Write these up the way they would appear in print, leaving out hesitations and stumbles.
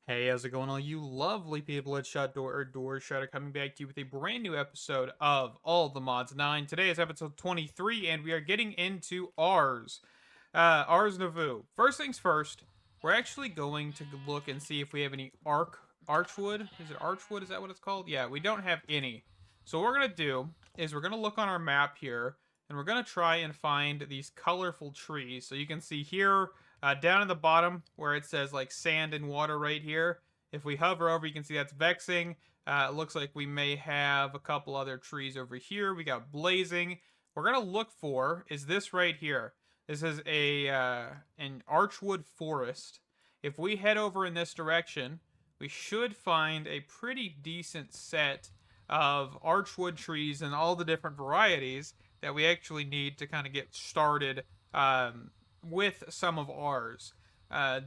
Hey, how's it going, all you lovely people at Shut Door or Door Shutter, coming back to you with a brand new episode of All the Mods 9. Today is episode 23, and we are getting into Ars Nouveau. First things first, we're actually going to look and see if we have any Archwood. Is it Archwood? Is that what it's called? Yeah, we don't have any. So what we're going to do is we're going to look on our map here, and we're going to try and find these colorful trees. So you can see here, down at the bottom where it says like sand and water right here, if we hover over, you can see that's vexing. It looks like we may have a couple other trees over here. We got blazing. We're gonna look for is this right here. This is an archwood forest. If we head over in this direction, we should find a pretty decent set of archwood trees and all the different varieties that we actually need to kind of get started with some of ours.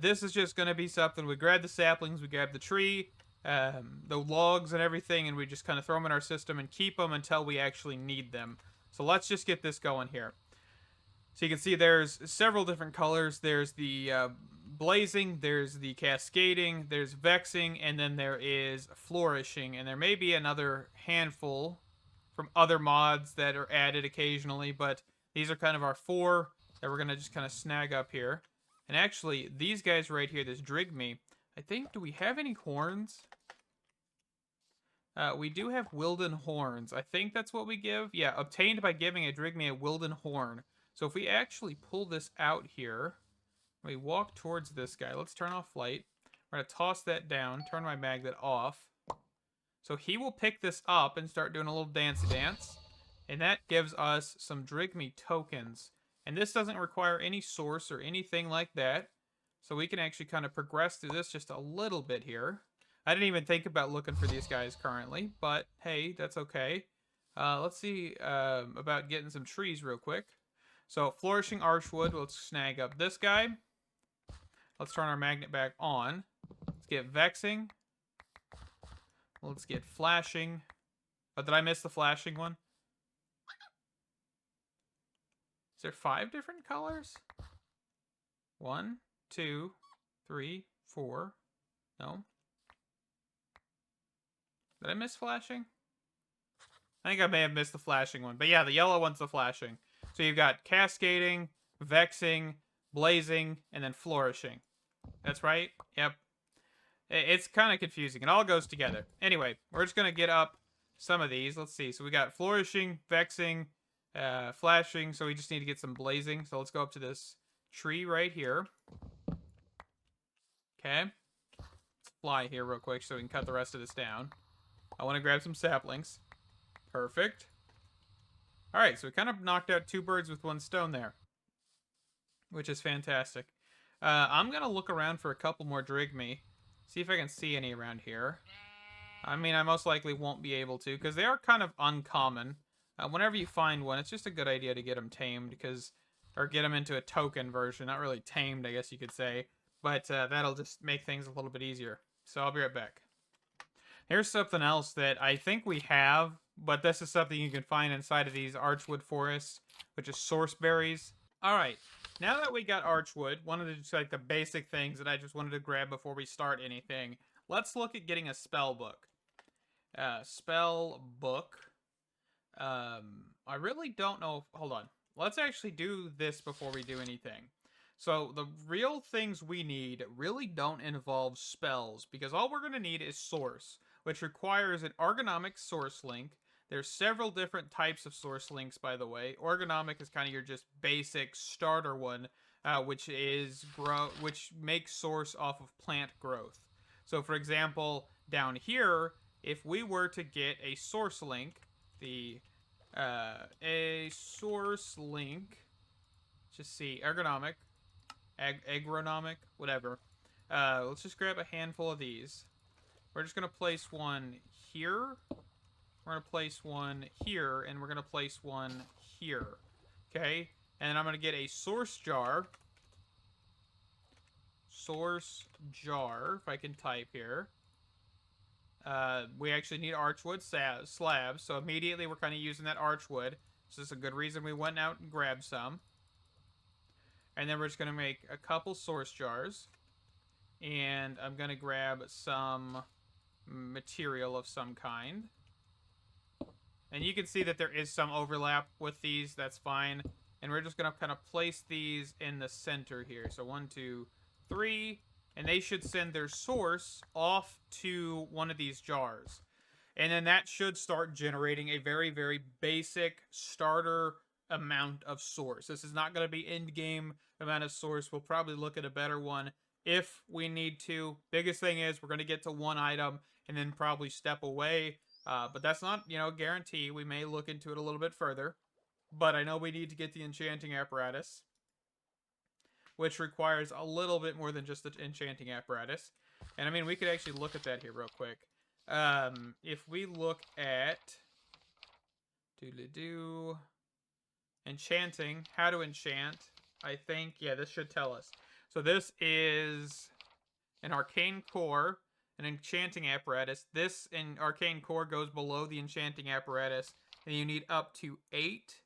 This is just going to be something we grab the saplings, we grab the tree, the logs and everything, and we just kind of throw them in our system and keep them until we actually need them. So let's just get this going here. So you can see there's several different colors. There's the blazing, there's the cascading, there's vexing, and then there is flourishing. And there may be another handful from other mods that are added occasionally, but these are kind of our four that we're going to just kind of snag up here. And actually, these guys right here, this Drigmy, I think, do we have any horns? We do have Wilden horns. I think that's what we give. Yeah, obtained by giving a Drigmy a Wilden horn. So if we actually pull this out here, we walk towards this guy. Let's turn off light. We're going to toss that down, turn my magnet off. So he will pick this up and start doing a little dancey dance. And that gives us some Drigmy tokens. And this doesn't require any source or anything like that. So we can actually kind of progress through this just a little bit here. I didn't even think about looking for these guys currently, but hey, that's okay. Let's see about getting some trees real quick. So flourishing archwood, let's snag up this guy. Let's turn our magnet back on. Let's get vexing. Let's get flashing. Oh, did I miss the flashing one? Is there 5 different colors? 1, 2, 3, 4. No. Did I miss flashing? I think I may have missed the flashing one. But yeah, the yellow one's the flashing. So you've got cascading, vexing, blazing, and then flourishing. That's right? Yep. It's kind of confusing. It all goes together. Anyway, we're just going to get up some of these. Let's see. So we got flourishing, vexing, flashing. So we just need to get some blazing. So let's go up to this tree right here. Okay. Let's fly here real quick so we can cut the rest of this down. I want to grab some saplings. Perfect. Alright, so we kind of knocked out 2 birds with 1 stone there, which is fantastic. I'm going to look around for a couple more Drigmy. See if I can see any around here. I mean, I most likely won't be able to, because they are kind of uncommon. Whenever you find one, it's just a good idea to get them tamed, because, or get them into a token version. Not really tamed, I guess you could say. But that'll just make things a little bit easier. So I'll be right back. Here's something else that I think we have, but this is something you can find inside of these archwood forests, which is source berries. Alright, now that we got archwood, one of the basic things that I just wanted to grab before we start anything, let's look at getting a spell book. Spell book. I really don't know. Hold on. Let's actually do this before we do anything. So the real things we need really don't involve spells, because all we're going to need is source, which requires an ergonomic source link. There's several different types of source links, by the way. Ergonomic is kind of your just basic starter one, which makes source off of plant growth. So for example, down here, if we were to get a source link, just see, ergonomic, agronomic, whatever. Let's just grab a handful of these. We're just going to place one here. We're going to place one here, and we're going to place one here. Okay? And then I'm going to get a source jar. Source jar, if I can type here. We actually need archwood slabs, so immediately we're kind of using that archwood. So this is a good reason we went out and grabbed some. And then we're just going to make a couple source jars. And I'm going to grab some material of some kind. And you can see that there is some overlap with these. That's fine. And we're just going to kind of place these in the center here. So 1, 2, 3. And they should send their source off to one of these jars. And then that should start generating a very, very basic starter amount of source. This is not going to be end-game amount of source. We'll probably look at a better one if we need to. Biggest thing is we're going to get to one item and then probably step away. But that's not, a guarantee. We may look into it a little bit further. But I know we need to get the enchanting apparatus, which requires a little bit more than just the enchanting apparatus. And I mean, we could actually look at that here real quick. If we look at enchanting, how to enchant, I think, yeah, this should tell us. So this is an arcane core, an enchanting apparatus. This arcane core goes below the enchanting apparatus, and you need up to 8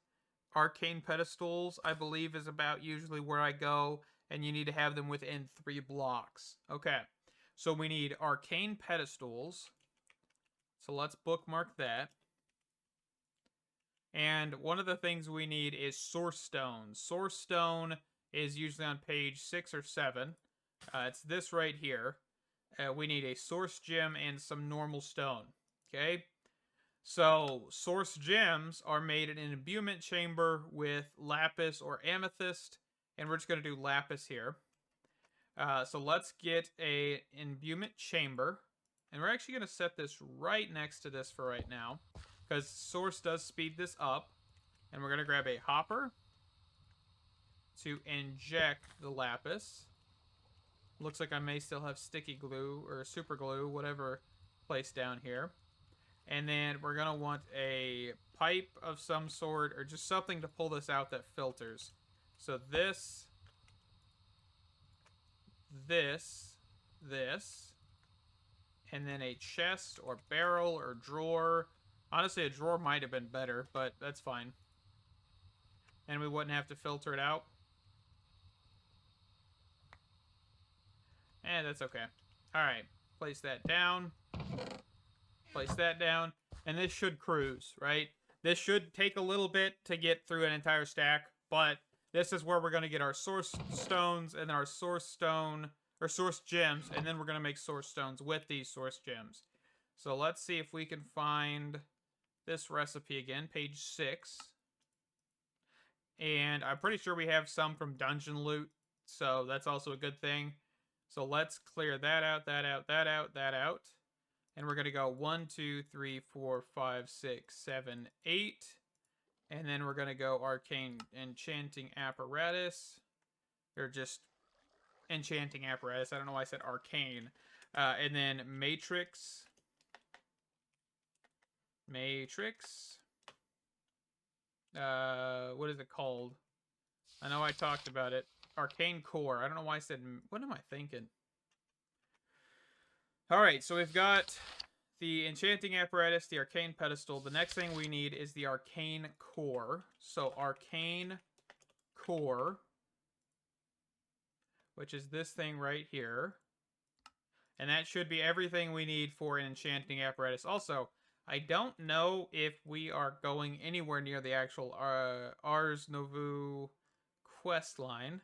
arcane pedestals, I believe, is about usually where I go, and you need to have them within 3 blocks. Okay, so we need arcane pedestals. So let's bookmark that. And one of the things we need is source stone. Source stone is usually on page 6 or 7. It's this right here. We need a source gem and some normal stone. Okay? So, source gems are made in an imbuement chamber with lapis or amethyst. And we're just going to do lapis here. So let's get an imbuement chamber. And we're actually going to set this right next to this for right now, because source does speed this up. And we're going to grab a hopper to inject the lapis. Looks like I may still have sticky glue or super glue, whatever, placed down here. And then we're going to want a pipe of some sort, or just something to pull this out that filters. So this, and then a chest or barrel or drawer. Honestly, a drawer might have been better, but that's fine. And we wouldn't have to filter it out. That's okay. Alright, place that down. Place that down. And this should cruise, right? This should take a little bit to get through an entire stack, but this is where we're going to get our source stones and our source stone, or source gems, and then we're going to make source stones with these source gems. So let's see if we can find this recipe again, page 6. And I'm pretty sure we have some from dungeon loot, so that's also a good thing. So let's clear that out, that out, that out, that out. And we're going to go 1, 2, 3, 4, 5, 6, 7, 8. And then we're going to go arcane enchanting apparatus. Or just enchanting apparatus. I don't know why I said arcane. And then matrix. What is it called? I know I talked about it. Arcane core. I don't know why I said... What am I thinking? Alright, so we've got the enchanting apparatus, the arcane pedestal. The next thing we need is the arcane core. So arcane core, which is this thing right here. And that should be everything we need for an enchanting apparatus. Also, I don't know if we are going anywhere near the actual Ars Nouveau quest line.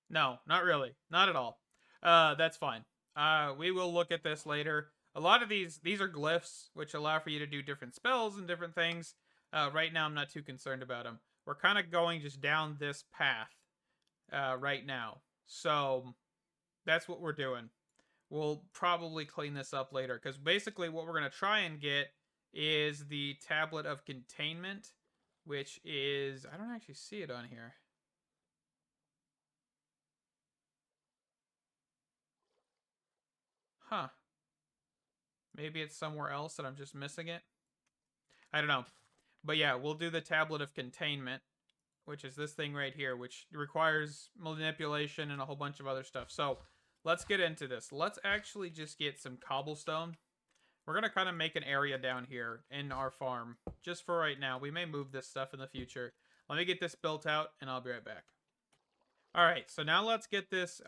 No, not really. Not at all. That's fine. We will look at this later. A lot of these are glyphs, which allow for you to do different spells and different things. Right now, I'm not too concerned about them. We're kind of going just down this path right now. So, that's what we're doing. We'll probably clean this up later, because basically what we're going to try and get is the Tablet of Containment, which is... I don't actually see it on here. Huh. Maybe it's somewhere else that I'm just missing it. I don't know. But yeah, we'll do the Tablet of Containment, which is this thing right here, which requires manipulation and a whole bunch of other stuff. So, let's get into this. Let's actually just get some cobblestone. We're going to kind of make an area down here in our farm, just for right now. We may move this stuff in the future. Let me get this built out, and I'll be right back. All right, so now let's get this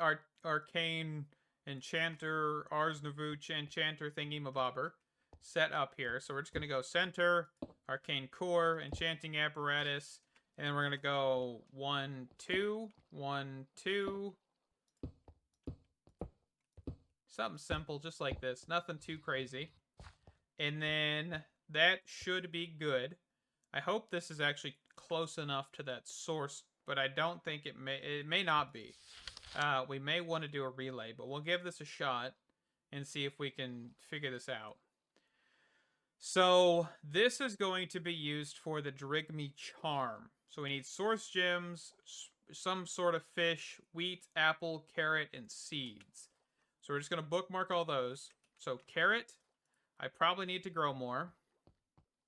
arcane enchanter, Ars Nouveau enchanter thingy mabobber set up here. So we're just going to go center, arcane core, enchanting apparatus, and then we're going to go 1, 2, 1, 2. Something simple, just like this. Nothing too crazy. And then that should be good. I hope this is actually close enough to that source, but I don't think it may not be. We may want to do a relay, but we'll give this a shot and see if we can figure this out. So this is going to be used for the Drigmy charm. So we need source gems, some sort of fish, wheat, apple, carrot, and seeds. So we're just going to bookmark all those. So carrot, I probably need to grow more.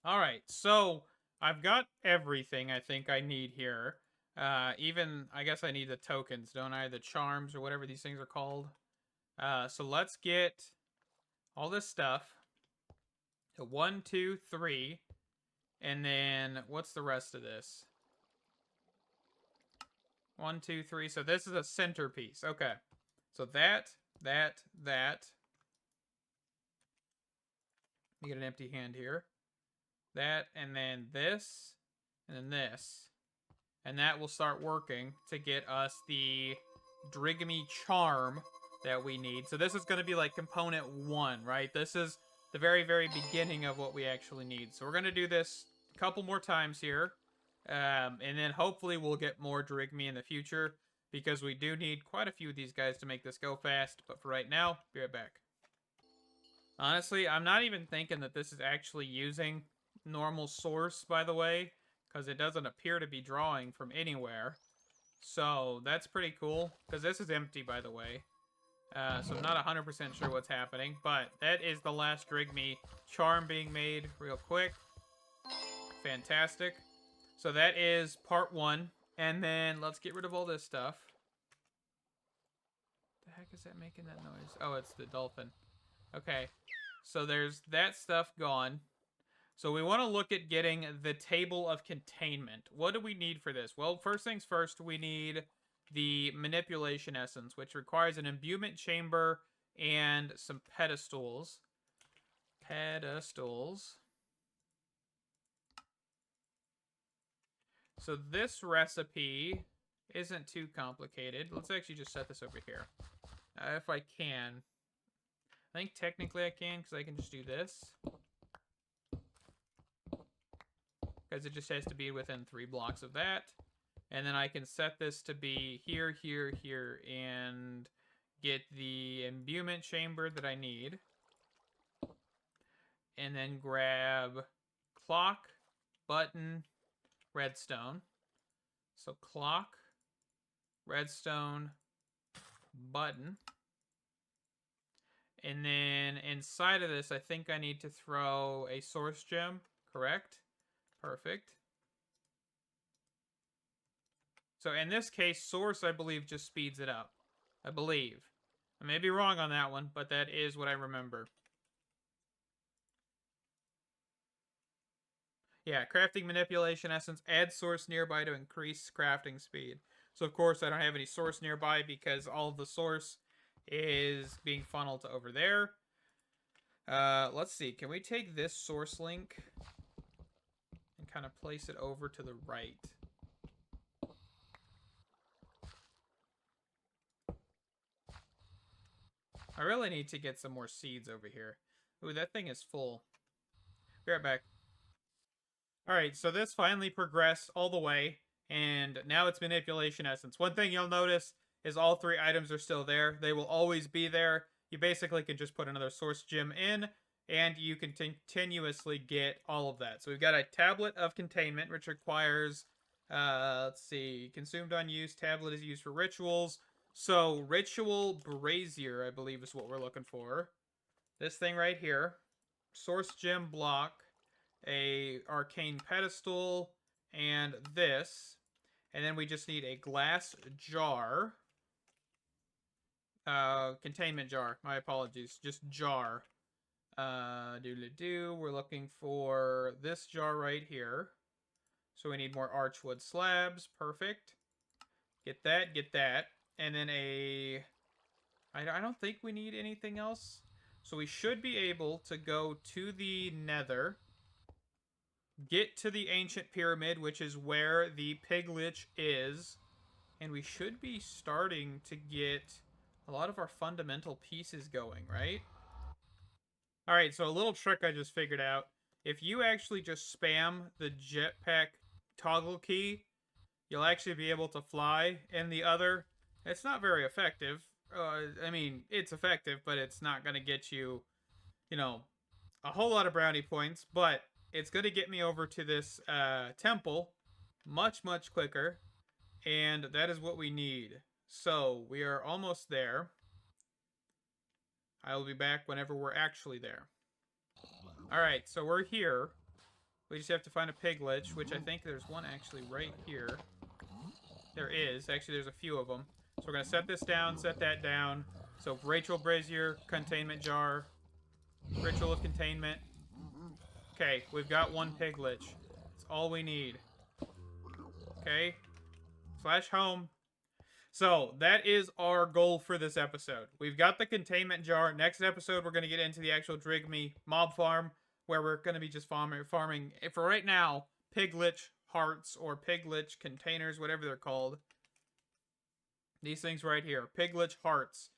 All right, so I've got everything I think I need here. Even, I guess I need the tokens, don't I? The charms or whatever these things are called. So let's get all this stuff. So 1, 2, 3. And then what's the rest of this? 1, 2, 3. So this is a centerpiece. Okay. So that. You get an empty hand here. That, and then this, and then this. And that will start working to get us the Drigmy charm that we need. So this is going to be like component 1, right? This is the very, very beginning of what we actually need. So we're going to do this a couple more times here. And then hopefully we'll get more Drigmy in the future, because we do need quite a few of these guys to make this go fast. But for right now, be right back. Honestly, I'm not even thinking that this is actually using normal source, by the way, because it doesn't appear to be drawing from anywhere. So that's pretty cool, because this is empty, by the way. So I'm not 100% sure what's happening, but that is the last Drigmy charm being made real quick. Fantastic. So that is part 1, and then let's get rid of all this stuff. What the heck is that making that noise? Oh, it's the dolphin. Okay, so there's that stuff gone. So we want to look at getting the table of containment. What do we need for this? Well, first things first, we need the manipulation essence, which requires an imbuement chamber and some pedestals. So this recipe isn't too complicated. Let's actually just set this over here. If I can. I think technically I can, because I can just do this. Because it just has to be within 3 blocks of that. And then I can set this to be here, here, here, and get the imbuement chamber that I need. And then grab clock, button, redstone. So clock, redstone, button. And then inside of this, I think I need to throw a source gem, correct? Perfect. So in this case, source, I believe, just speeds it up. I believe. I may be wrong on that one, but that is what I remember. Yeah, crafting manipulation essence. Add source nearby to increase crafting speed. So of course I don't have any source nearby because all of the source is being funneled to over there. Let's see. Can we take this source link and kind of place it over to the right? I really need to get some more seeds over here. Ooh, that thing is full. Be right back. Alright, so this finally progressed all the way, and now it's manipulation essence. One thing you'll notice is all 3 items are still there. They will always be there. You basically can just put another source gem in, and you can continuously get all of that. So we've got a Tablet of Containment, which requires, let's see, consumed on use. Tablet is used for rituals. So ritual brazier, I believe, is what we're looking for. This thing right here. Source gem block, a arcane pedestal, and this. And then we just need a glass jar. Containment jar. My apologies. Just jar. We're looking for this jar right here. So we need more archwood slabs. Perfect. Get that, get that. And then I don't think we need anything else. So we should be able to go to the nether, get to the ancient pyramid, which is where the Piglich is, and we should be starting to get a lot of our fundamental pieces going, right? All right, so a little trick I just figured out. If you actually just spam the jetpack toggle key, you'll actually be able to fly. And the other, it's not very effective. I mean, it's effective, but it's not going to get you, you know, a whole lot of brownie points. But it's going to get me over to this temple much, much quicker. And that is what we need. So we are almost there. I will be back whenever we're actually there. Alright, so we're here. We just have to find a Piglich, which I think there's one actually right here. There is. Actually, there's a few of them. So we're going to set this down, set that down. So Rachel Brazier, containment jar. Ritual of containment. Okay, we've got one Piglich. That's all we need. Okay. Slash home. So that is our goal for this episode. We've got the containment jar. Next episode, we're going to get into the actual Drigmy mob farm, where we're going to be just farming, for right now, Piglich hearts or Piglich containers, whatever they're called. These things right here, Piglich hearts.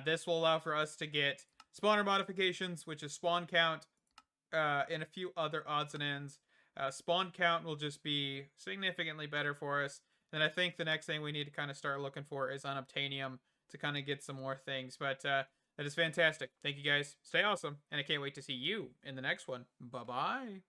This will allow for us to get spawner modifications, which is spawn count, and a few other odds and ends. Spawn count will just be significantly better for us. And I think the next thing we need to kind of start looking for is unobtainium to kind of get some more things. But that is fantastic. Thank you guys. Stay awesome. And I can't wait to see you in the next one. Bye-bye.